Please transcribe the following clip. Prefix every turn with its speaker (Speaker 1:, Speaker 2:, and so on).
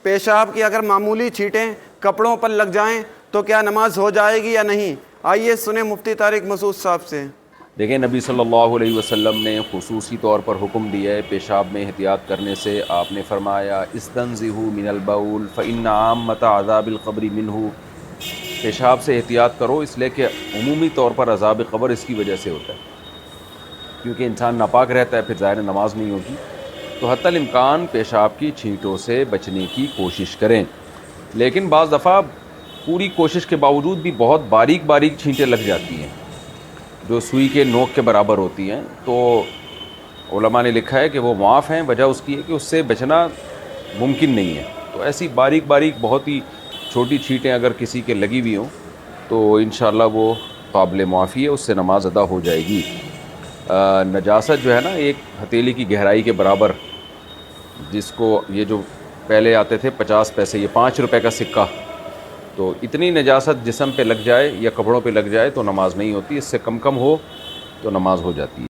Speaker 1: پیشاب کی اگر معمولی چھینٹیں کپڑوں پر لگ جائیں تو کیا نماز ہو جائے گی یا نہیں؟ آئیے سنیں مفتی طارق مسعود صاحب سے۔
Speaker 2: دیکھیں، نبی صلی اللہ علیہ وسلم نے خصوصی طور پر حکم دیا ہے پیشاب میں احتیاط کرنے سے۔ آپ نے فرمایا استنزہوا من البول فإن عامۃ عذاب القبر منہ، پیشاب سے احتیاط کرو اس لیے کہ عمومی طور پر عذاب قبر اس کی وجہ سے ہوتا ہے، کیونکہ انسان ناپاک رہتا ہے، پھر ظاہر نماز نہیں ہوگی۔ تو حتی الامکان پیشاب کی چھینٹوں سے بچنے کی کوشش کریں، لیکن بعض دفعہ پوری کوشش کے باوجود بھی بہت باریک باریک چھینٹیں لگ جاتی ہیں جو سوئی کے نوک کے برابر ہوتی ہیں، تو علماء نے لکھا ہے کہ وہ معاف ہیں۔ وجہ اس کی ہے کہ اس سے بچنا ممکن نہیں ہے۔ تو ایسی باریک باریک بہت ہی چھوٹی چھینٹیں اگر کسی کے لگی ہوئی ہوں تو انشاءاللہ وہ قابل معافی ہے، اس سے نماز ادا ہو جائے گی۔ نجاست جو ہے نا ایک ہتھیلی کی گہرائی کے برابر، جس کو یہ جو پہلے آتے تھے 50 پیسے، یہ 5 روپے کا سکہ، تو اتنی نجاست جسم پہ لگ جائے یا کپڑوں پہ لگ جائے تو نماز نہیں ہوتی، اس سے کم کم ہو تو نماز ہو جاتی ہے۔